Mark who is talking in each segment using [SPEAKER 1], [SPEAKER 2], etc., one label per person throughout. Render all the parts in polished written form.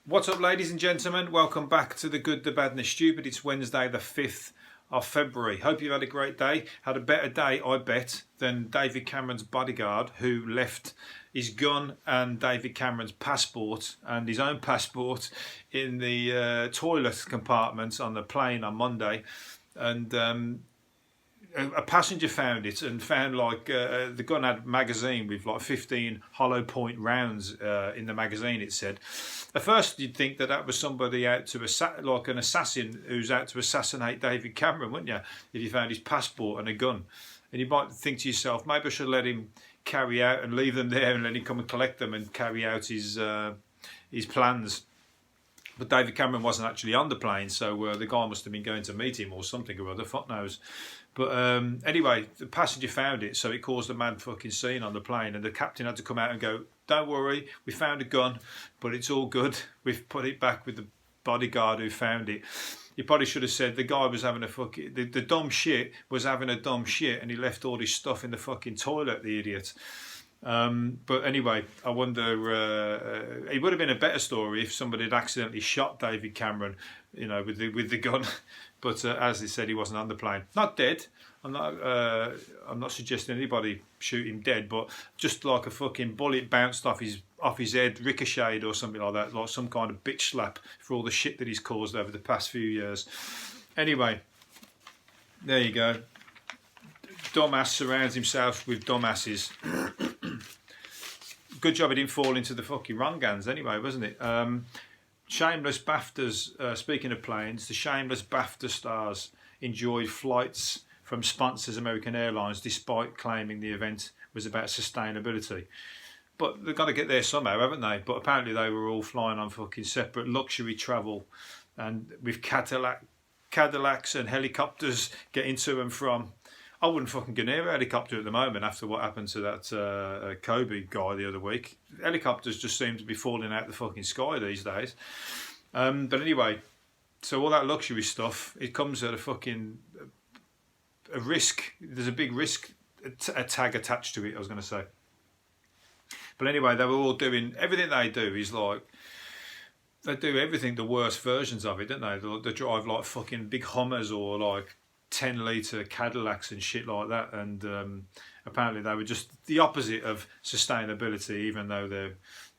[SPEAKER 1] What's up, ladies and gentlemen? Welcome back to The Good, the Bad and the Stupid. It's Wednesday the 5th of February. Hope you've had a great day. Had a better day, I bet, than David Cameron's bodyguard, who left his gun and David Cameron's passport and his own passport in the toilet compartment on the plane on Monday. And a passenger found it and found the gun had a magazine with like 15 hollow point rounds in the magazine, it said. At first you'd think that was somebody out to like an assassin who's out to assassinate David Cameron, wouldn't you, if you found his passport and a gun. And you might think to yourself, maybe I should let him carry out and leave them there and let him come and collect them and carry out his plans. But David Cameron wasn't actually on the plane, so the guy must have been going to meet him or something or other, fuck knows. But anyway, the passenger found it, so it caused a mad fucking scene on the plane, and the captain had to come out and go, "Don't worry, we found a gun, but it's all good. We've put it back with the bodyguard who found it." You probably should have said the guy was having a fucking... The dumb shit was having a dumb shit, and he left all his stuff in the fucking toilet, the idiot. But anyway, I wonder, it would have been a better story if somebody had accidentally shot David Cameron, you know, with the gun. But as they said, he wasn't on the plane. Not dead. I'm not suggesting anybody shoot him dead, but just like a fucking bullet bounced off his head, ricocheted or something like that, like some kind of bitch slap for all the shit that he's caused over the past few years. Anyway, there you go. Dumbass surrounds himself with dumbasses. Good job he didn't fall into the fucking wrong hands anyway, wasn't it? Shameless BAFTAs, speaking of planes, the shameless BAFTA stars enjoyed flights from sponsors American Airlines despite claiming the event was about sustainability. But they've got to get there somehow, haven't they? But apparently they were all flying on fucking separate luxury travel and with Cadillacs and helicopters getting to and from. I wouldn't fucking go near a helicopter at the moment after what happened to that Kobe guy the other week. Helicopters just seem to be falling out the fucking sky these days. But anyway, so all that luxury stuff, it comes at a risk. There's a big risk, a tag attached to it, I was going to say. But anyway, they were all doing, everything they do is like, they do everything the worst versions of it, don't they? They drive like fucking big Hummers or like 10-litre Cadillacs and shit like that, and apparently they were just the opposite of sustainability, even though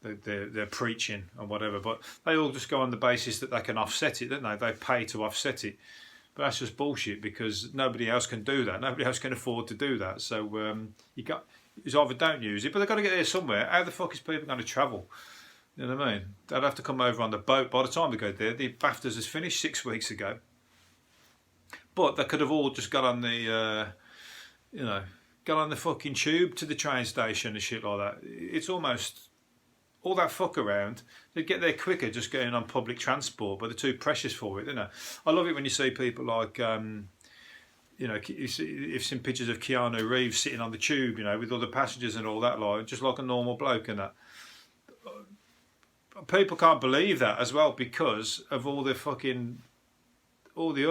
[SPEAKER 1] they're preaching and whatever. But they all just go on the basis that they can offset it, don't they? They pay to offset it, but that's just bullshit because nobody else can do that. Nobody else can afford to do that. So it's either don't use it, but they've got to get there somewhere. How the fuck is people going to travel? You know what I mean? They'd have to come over on the boat. By the time they go there, the BAFTAs has finished 6 weeks ago. But they could have all just got on the, got on the fucking tube to the train station and shit like that. It's almost all that fuck around. They'd get there quicker just getting on public transport, but they're too precious for it, isn't it? I love it when you see people like, you've seen pictures of Keanu Reeves sitting on the tube, with other passengers and all that, like just like a normal bloke and that. People can't believe that as well because of all the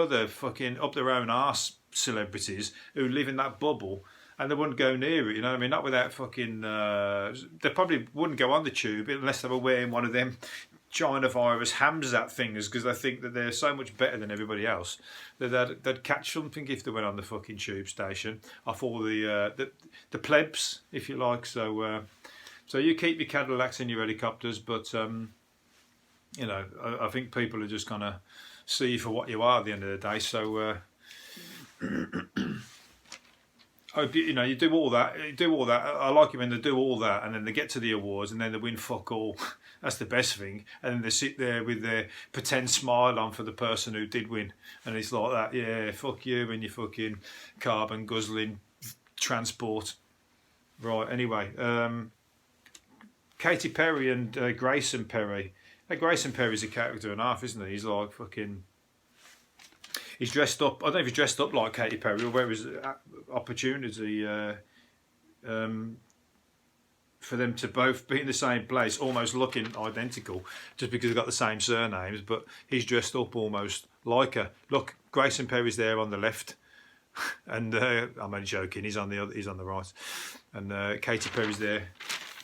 [SPEAKER 1] other fucking up their own arse celebrities who live in that bubble and they wouldn't go near it, you know what I mean? Not without fucking... they probably wouldn't go on the tube unless they were wearing one of them China virus Hamzat things because they think that they're so much better than everybody else that they'd catch something if they went on the fucking tube station off all the plebs, if you like. So you keep your Cadillacs and your helicopters, but, I think people are just going to see you for what you are at the end of the day. So hope you do all that. I like it when they do all that and then they get to the awards and then they win fuck all. That's the best thing. And then they sit there with their pretend smile on for the person who did win, and it's like that. Yeah, fuck you and your fucking carbon guzzling transport. Right. Anyway, Katy Perry and Grayson Perry. Grayson Perry's a character and a half, isn't he? He's like fucking... He's dressed up... I don't know if he's dressed up like Katy Perry or where his opportunity for them to both be in the same place, almost looking identical, just because they've got the same surnames, but he's dressed up almost like her. Look, Grayson Perry's there on the left, and I'm only joking. He's on the right, and Katy Perry's there,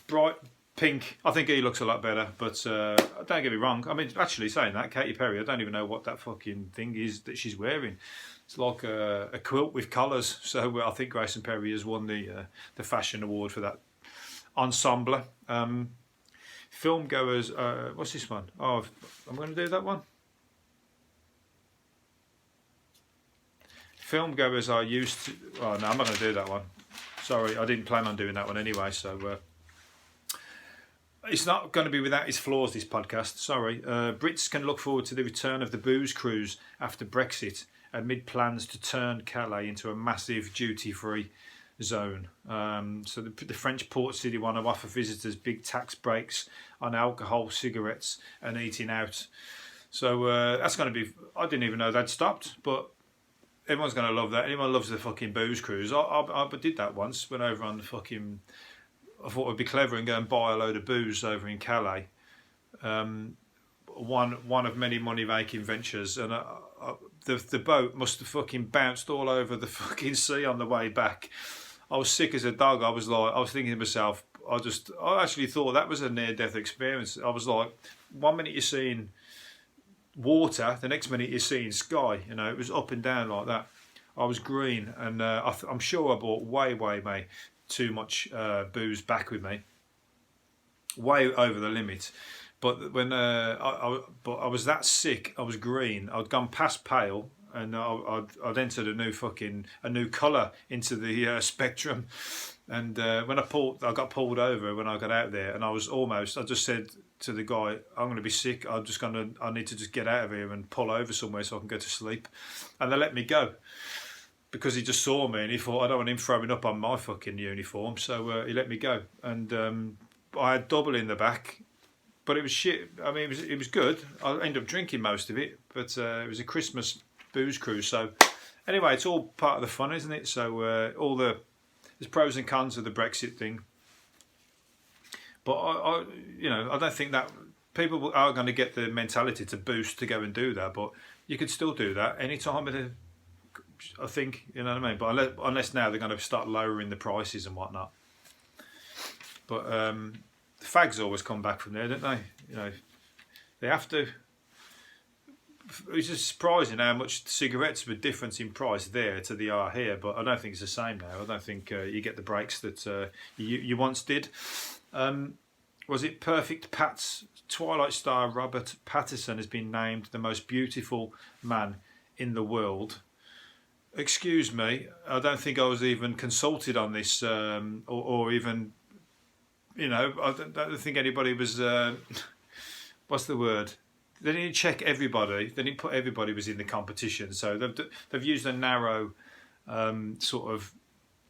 [SPEAKER 1] bright Pink. I think he looks a lot better, but don't get me wrong. I mean, actually saying that, Katy Perry, I don't even know what that fucking thing is that she's wearing. It's like a quilt with collars. So I think Grayson Perry has won the fashion award for that ensemble. Film goers, what's this one? Oh, I'm going to do that one. Film goers are used to. Oh no, I'm not going to do that one. Sorry, I didn't plan on doing that one anyway. So it's not going to be without its flaws. This podcast. Sorry, Brits can look forward to the return of the booze cruise after Brexit, amid plans to turn Calais into a massive duty-free zone. So the French port city want to offer visitors big tax breaks on alcohol, cigarettes, and eating out. So that's going to be. I didn't even know they'd stopped, but everyone's going to love that. Anyone loves the fucking booze cruise. I did that once. Went over on the fucking. I thought it'd be clever and go and buy a load of booze over in Calais. One of many money-making ventures, and the boat must have fucking bounced all over the fucking sea on the way back. I was sick as a dog. I was thinking to myself, I actually thought that was a near-death experience. I was like, 1 minute you're seeing water, the next minute you're seeing sky. You know, it was up and down like that. I was green, and I'm sure I bought way too much booze back with me, way over the limit. But when I was that sick, I was green. I'd gone past pale, and I'd entered a new colour into the spectrum. And when I got pulled over when I got out there, and I just said to the guy, "I'm going to be sick. I need to just get out of here and pull over somewhere so I can go to sleep." And they let me go because he just saw me and he thought, I don't want him throwing up on my fucking uniform. So he let me go, and I had double in the back. But it was shit. I mean, it was good. I ended up drinking most of it, but it was a Christmas booze cruise. So anyway, it's all part of the fun, isn't it? So there's pros and cons of the Brexit thing. But I don't think that people are going to get the mentality to boost to go and do that. But you could still do that any time of the. I think, you know what I mean. But unless now they're going to start lowering the prices and whatnot. But the fags always come back from there, don't they? You know, they have to. It's just surprising how much cigarettes were different in price there to they are here, but I don't think it's the same now. I don't think you get the breaks that you once did. Was it Perfect Pat's Twilight star Robert Pattinson has been named the most beautiful man in the world? Excuse me, I don't think I was even consulted on this, or even. You know, I don't think anybody was. What's the word? They didn't check everybody. They didn't put everybody was in the competition. So they've used a narrow sort of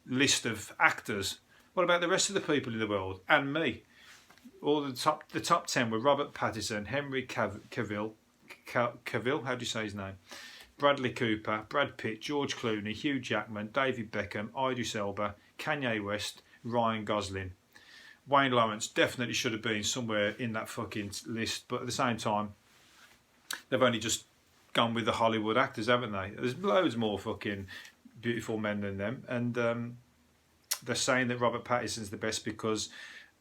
[SPEAKER 1] list of actors. What about the rest of the people in the world and me? All the top 10 were Robert Pattinson, Henry Cavill. How do you say his name? Bradley Cooper, Brad Pitt, George Clooney, Hugh Jackman, David Beckham, Idris Elba, Kanye West, Ryan Gosling. Wayne Lawrence definitely should have been somewhere in that fucking list, but at the same time, they've only just gone with the Hollywood actors, haven't they? There's loads more fucking beautiful men than them, and they're saying that Robert Pattinson's the best because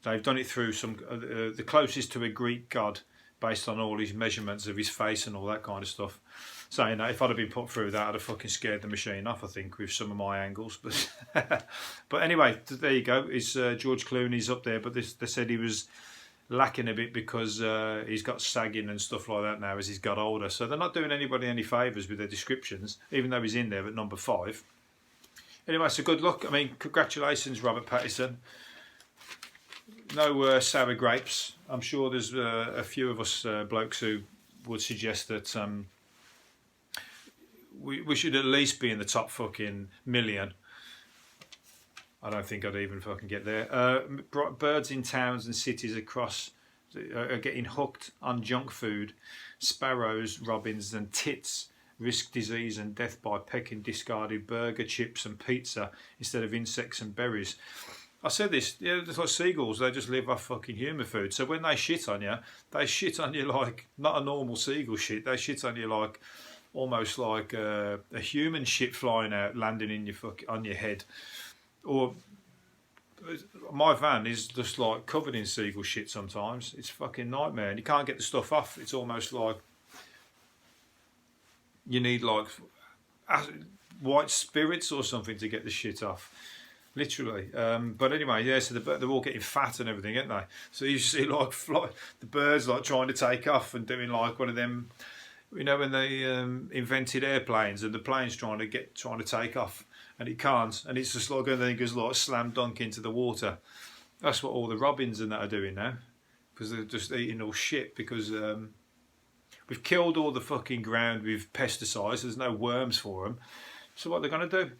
[SPEAKER 1] they've done it through the closest to a Greek god based on all his measurements of his face and all that kind of stuff. Saying that if I'd have been put through that, I'd have fucking scared the machine off, I think, with some of my angles. But anyway, there you go. George Clooney's up there, but they said he was lacking a bit because he's got sagging and stuff like that now as he's got older. So they're not doing anybody any favours with their descriptions, even though he's in there at number 5. Anyway, so good luck. I mean, congratulations, Robert Pattinson. No sour grapes. I'm sure there's a few of us blokes who would suggest that we should at least be in the top fucking million. I don't think I'd even fucking get there. Birds in towns and cities across are getting hooked on junk food. Sparrows, robins and tits risk disease and death by pecking discarded burger, chips and pizza instead of insects and berries. I said this, it's like seagulls, they just live off fucking human food. So when they shit on you like, not a normal seagull shit, they shit on you like, almost like a human shit flying out, landing in on your head. Or my van is just like covered in seagull shit sometimes. It's a fucking nightmare, and you can't get the stuff off. It's almost like you need like white spirits or something to get the shit off. Literally. But anyway, yeah, so they're all getting fat and everything, aren't they? So you see like the birds like trying to take off and doing like one of them, you know, when they invented airplanes and the plane's trying to take off and it can't, and it's just like, and then it goes like slam dunk into the water. That's what all the robins and that are doing now, because they're just eating all shit, because we've killed all the fucking ground with pesticides. There's no worms for them. So what they're going to do?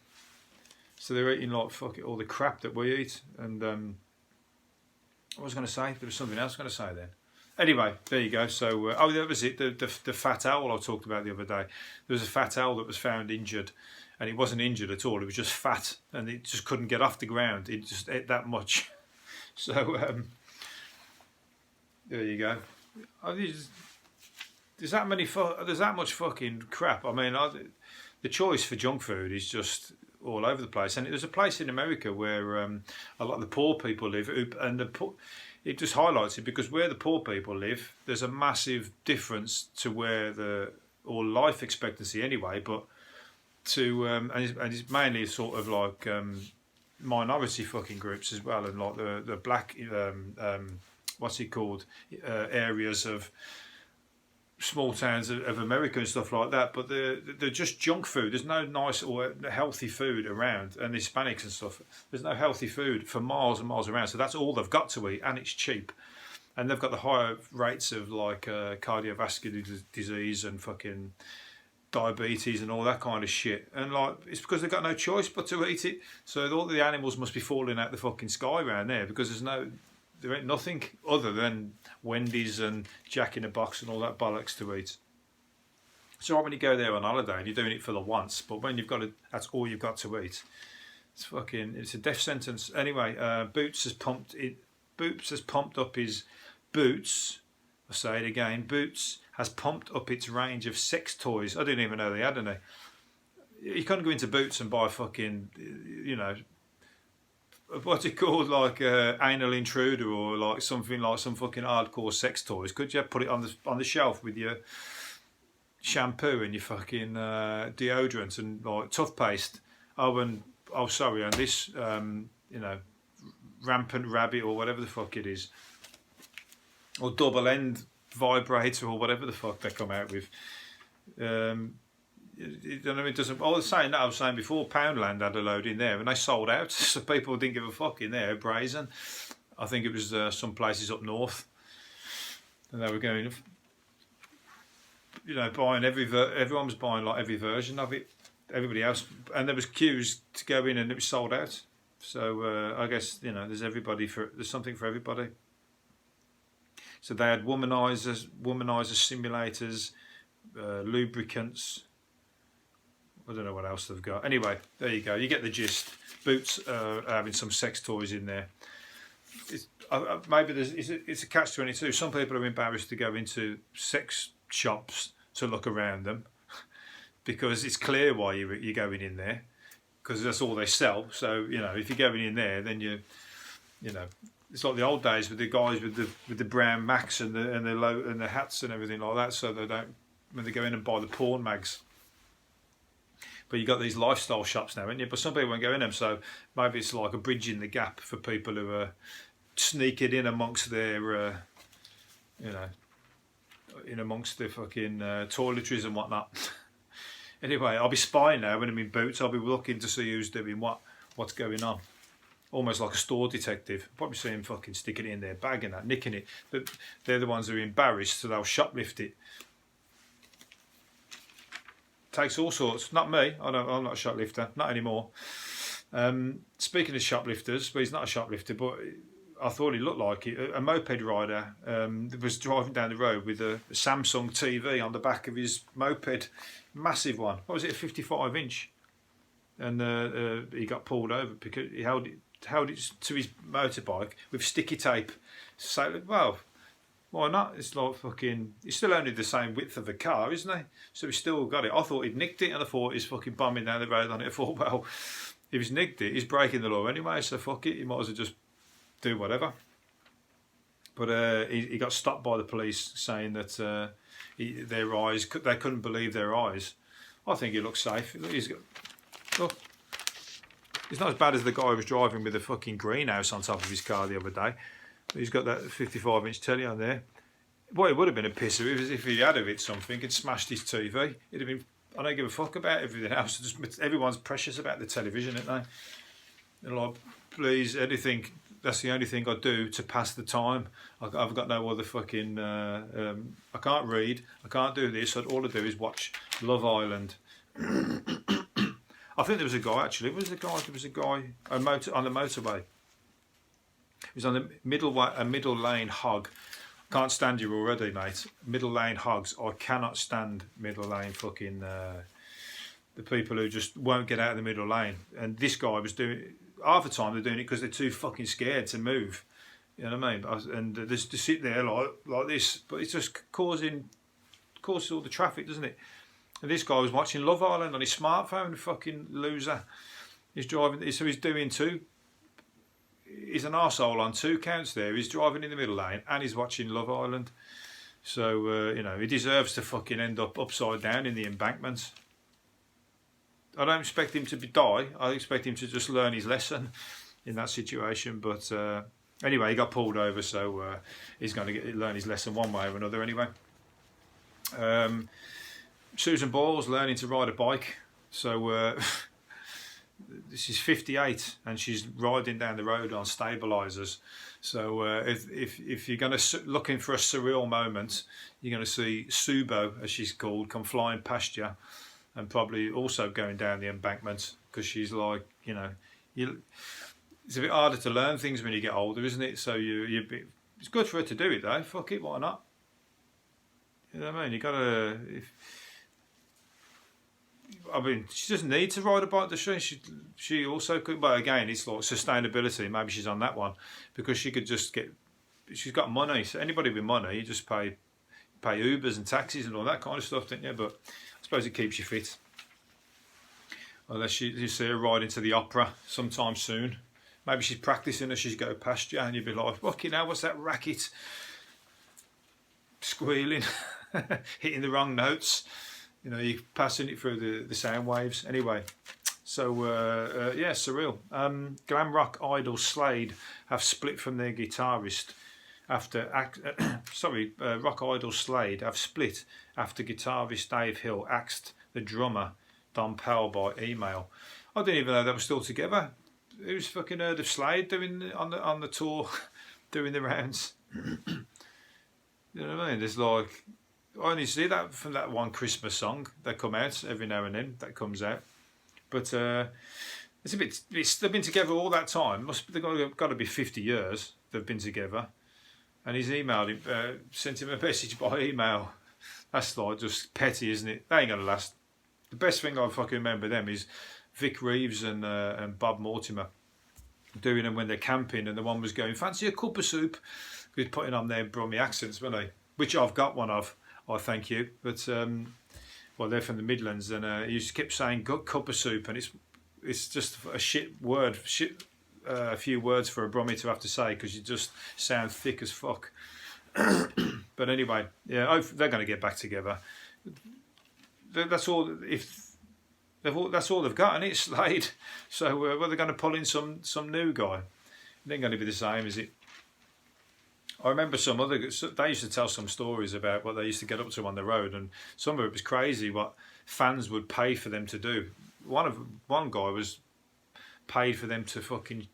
[SPEAKER 1] So they're eating like all the crap that we eat. And what was I going to say? There was something else I was going to say then. Anyway, there you go. So that was it. The fat owl I talked about the other day. There was a fat owl that was found injured, and it wasn't injured at all. It was just fat, and it just couldn't get off the ground. It just ate that much. So there you go. There's that much fucking crap. I mean, the choice for junk food is just all over the place. And there's a place in America where a lot of the poor people live, and it just highlights it, because where the poor people live, there's a massive difference to where or life expectancy anyway, but to and it's mainly sort of like minority fucking groups as well, and like the black what's it called, areas of small towns of America and stuff like that. But they're just junk food. There's no nice or healthy food around, and Hispanics and stuff, there's no healthy food for miles and miles around, so that's all they've got to eat, and it's cheap, and they've got the higher rates of like cardiovascular disease and fucking diabetes and all that kind of shit, and like it's because they've got no choice but to eat it. So all the animals must be falling out the fucking sky around there, because there ain't nothing other than Wendy's and Jack in the Box and all that bollocks to eat. So when you go there on holiday and you're doing it for the once, but when that's all you've got to eat. It's a death sentence. Anyway, Boots has pumped up his boots. I'll say it again. Boots has pumped up its range of sex toys. I didn't even know they had any. You can't go into Boots and buy fucking, you know, what's it called, like anal intruder, or like something like some fucking hardcore sex toys. Could you put it on the shelf with your shampoo and your fucking deodorant and like toothpaste? And this you know, rampant rabbit or whatever the fuck it is, or double end vibrator or whatever the fuck they come out with. It doesn't. I was saying before, Poundland had a load in there and they sold out, so people didn't give a fuck in there. Brazen. I think it was some places up north, and they were going, you know, buying everyone was buying like every version of it. Everybody else, and there was queues to go in, and it was sold out. So I guess, you know, there's something for everybody. So they had womanizer simulators, lubricants. I don't know what else they've got. Anyway, there you go. You get the gist. Boots are having some sex toys in there. It's a catch-22. Some people are embarrassed to go into sex shops to look around them, because it's clear why you're going in there, because that's all they sell. So, you know, if you're going in there, then you know, it's like the old days with the guys with the brown Macs and the hats and everything like that, so they don't, when they go in and buy the porn mags. But you got these lifestyle shops now, haven't you? But some people won't go in them, so maybe it's like a bridge in the gap for people who are sneaking in amongst their, you know, in amongst the fucking toiletries and whatnot. Anyway, I'll be spying now when I'm in Boots. I'll be looking to see who's doing what's going on. Almost like a store detective. Probably see him fucking sticking it in their bag and that, nicking it. But they're the ones who are embarrassed, so they'll shoplift it. Takes all sorts. Not me. I'm not a shoplifter. Not anymore. Speaking of shoplifters, but he's not a shoplifter, but I thought he looked like it. A moped rider was driving down the road with a Samsung TV on the back of his moped. Massive one. What was it, a 55 inch? And he got pulled over because he held it to his motorbike with sticky tape. So, well, why not? It's like fucking, he's still only the same width of the car, isn't he? So he's still got it. I thought he'd nicked it, and I thought he's fucking bombing down the road on it. I thought, well, if he's nicked it, he's breaking the law anyway. So fuck it, he might as well just do whatever. But he got stopped by the police saying that their eyes, they couldn't believe their eyes. I think he looks safe. Look, he's not as bad as the guy who was driving with a fucking greenhouse on top of his car the other day. He's got that 55-inch telly on there. Well, it would have been a pisser if he had hit something and smashed his TV. It'd have been. I don't give a fuck about everything else. Just, everyone's precious about the television, aren't they? They're like, please, anything. That's the only thing I do to pass the time. I've got no other fucking. I can't read. I can't do this. So all I do is watch Love Island. I think there was a guy actually. There was a guy on the motorway. He was on the middle lane hog. Can't stand you already, mate. Middle lane hogs. I cannot stand middle lane fucking the people who just won't get out of the middle lane. And this guy was doing. Half the time they're doing it because they're too fucking scared to move. You know what I mean? And just to sit there like this, but it's just causes all the traffic, doesn't it? And this guy was watching Love Island on his smartphone, fucking loser. He's driving, so he's doing two. He's an arsehole on two counts there. He's driving in the middle lane and he's watching Love Island. So, you know, he deserves to fucking end up upside down in the embankment. I don't expect him to die. I expect him to just learn his lesson in that situation. But anyway, he got pulled over, so he's going to learn his lesson one way or another anyway. Susan Boyle's learning to ride a bike. So this is 58 and she's riding down the road on stabilisers. So if you're going to looking for a surreal moment, you're going to see Subo, as she's called, come flying past you. And probably also going down the embankment because she's like, you know, it's a bit harder to learn things when you get older, isn't it? So it's good for her to do it though. Fuck it, why not? You know what I mean? You gotta. I mean, she doesn't need to ride a bike, does she? She also could, but again, it's like sustainability. Maybe she's on that one because she could just get. She's got money. So anybody with money, you just pay Ubers and taxis and all that kind of stuff, don't you? But I suppose it keeps you fit. Unless you see her ride into the opera sometime soon. Maybe she's practicing as she's going past you and you'd be like, fucking hell, what's that racket? Squealing, hitting the wrong notes. You know, you're passing it through the sound waves. Anyway, so yeah, surreal. Glam rock idol Slade have split from their guitarist after rock idol Slade have split after guitarist Dave Hill axed the drummer Don Powell by email. I didn't even know they were still together. Who's fucking heard of Slade doing on the tour, doing the rounds? You know what I mean? There's like, I only see that from that one Christmas song that come out every now and then. That comes out, but it's a bit. They've been together all that time. They've got to be 50 years. They've been together. And he's emailed him, sent him a message by email. That's like just petty, isn't it? That ain't gonna last. The best thing I fucking remember them is Vic Reeves and Bob Mortimer doing them when they're camping, and the one was going, fancy a cup of soup? He's putting on their Brummie accents, weren't they? Which I've got one of, I thank you. But well, they're from the Midlands, and he just kept saying "good cup of soup," and it's just a shit word, a few words for a Brummie to have to say because you just sound thick as fuck. But anyway, yeah, they're going to get back together. That's all. That's all they've got, and it's Slade. So well, they're going to pull in some new guy. It ain't going to be the same, is it? I remember they used to tell some stories about what they used to get up to on the road, and some of it was crazy what fans would pay for them to do. One guy was paid for them to fucking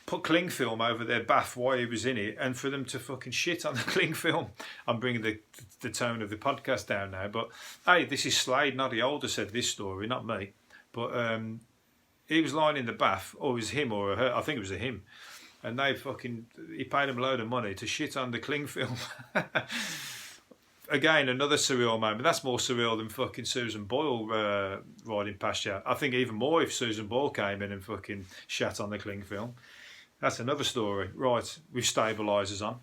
[SPEAKER 1] put cling film over their bath while he was in it, and for them to fucking shit on the cling film. I'm bringing the tone of the podcast down now, but hey, this is Slade, Noddy Older said this story, not me. But he was lying in the bath, or it was him or her, I think it was a him, and he paid him a load of money to shit on the cling film. Again, another surreal moment. That's more surreal than fucking Susan Boyle riding past you. I think even more if Susan Boyle came in and fucking shat on the cling film. That's another story. Right, with stabilisers on.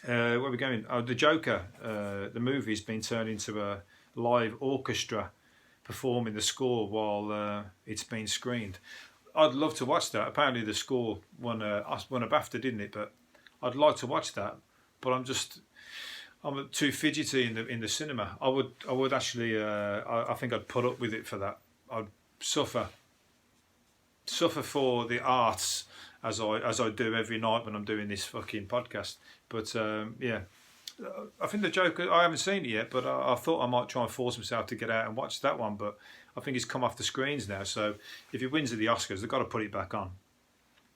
[SPEAKER 1] Where are we going? Oh, The Joker. The movie's been turned into a live orchestra performing the score while it's been screened. I'd love to watch that. Apparently the score won a BAFTA, didn't it? But I'd like to watch that. But I'm too fidgety in the cinema. I would actually. I think I'd put up with it for that. I'd suffer for the arts as I do every night when I'm doing this fucking podcast. But yeah, I think the Joker. I haven't seen it yet, but I thought I might try and force myself to get out and watch that one. But I think it's come off the screens now. So if it wins at the Oscars, they've got to put it back on.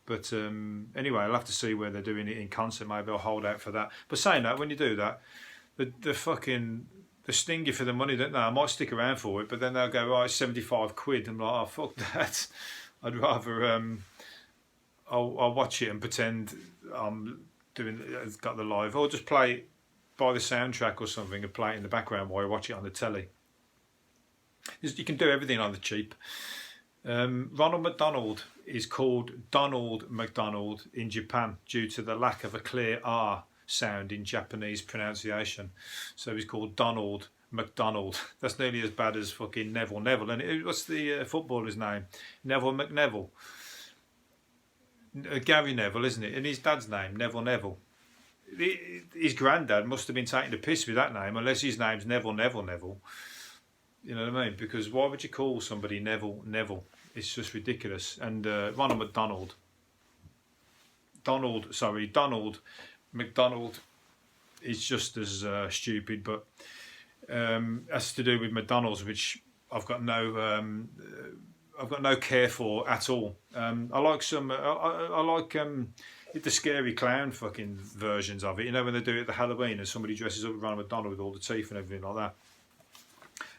[SPEAKER 1] But anyway, I'll have to see where they're doing it in concert. Maybe I'll hold out for that. But saying that, when you do that, the sting you for the money, don't they? I might stick around for it, but then they'll go, oh, it's 75 quid. I'm like, oh, fuck that. I'd rather I'll watch it and pretend I'm got the live, or just buy the soundtrack or something and play it in the background while I watch it on the telly. You can do everything on the cheap. Ronald McDonald is called Donald McDonald in Japan due to the lack of a clear R sound in Japanese pronunciation. So he's called Donald McDonald. That's nearly as bad as fucking Neville. And what's the footballer's name? Neville McNeville. Gary Neville, isn't it? And his dad's name, Neville. His granddad must have been taking the piss with that name, unless his name's Neville. You know what I mean? Because why would you call somebody Neville? It's just ridiculous. And Ronald McDonald. Donald McDonald is just as stupid, but has to do with McDonald's, which I've got no care for at all. I like the scary clown fucking versions of it. You know, when they do it at the Halloween and somebody dresses up Ronald McDonald with all the teeth and everything like that.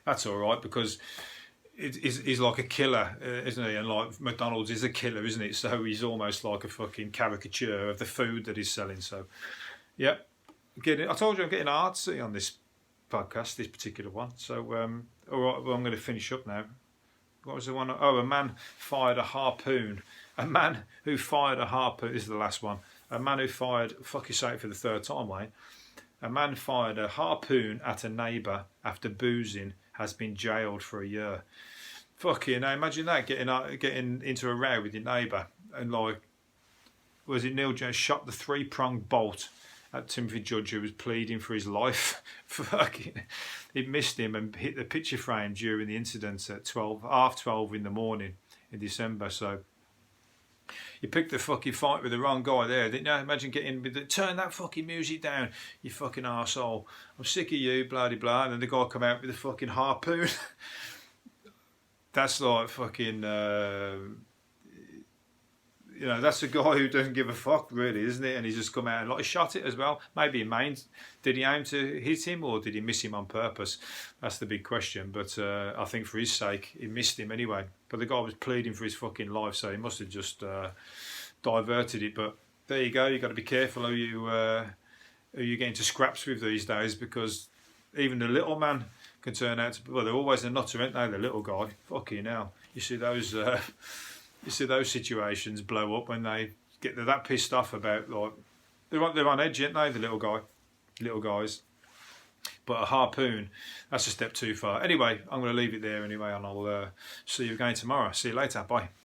[SPEAKER 1] That's all right, because he's like a killer, isn't he? And like McDonald's is a killer, isn't it? So he's almost like a fucking caricature of the food that he's selling. So, yeah, I told you I'm getting artsy on this podcast, this particular one. So, all right, well, I'm going to finish up now. What was the one? Oh, a man fired a harpoon. A man who fired a harpoon. This is the last one. A man who fired. Fuck, you say it for the third time, Wayne. A man fired a harpoon at a neighbour after boozing has been jailed for a year. Fucking, now imagine that, getting into a row with your neighbour, and like, was it Neil Jones shot the 3-pronged bolt at Timothy Judge, who was pleading for his life. Fucking, it missed him and hit the picture frame during the incident at 12 in the morning in December. So you picked the fucking fight with the wrong guy there, didn't you? Imagine getting with turn that fucking music down, you fucking arsehole. I'm sick of you, blah, blah, blah. And then the guy come out with a fucking harpoon. That's like fucking, you know, that's a guy who doesn't give a fuck, really, isn't it? And he's just come out and like shot it as well. Maybe did he aim to hit him, or did he miss him on purpose? That's the big question. But I think for his sake, he missed him anyway. But the guy was pleading for his fucking life, so he must have just diverted it. But there you go. You've got to be careful who you get into scraps with these days, because even the little man can turn out to, well, they're always a nutter, aren't they? The little guy. Fucking hell. You see those. You see those situations blow up when they get that pissed off about, like, they're on edge, aren't they? The little guys. But a harpoon, that's a step too far. Anyway, I'm going to leave it there anyway, and I'll see you again tomorrow. See you later. Bye.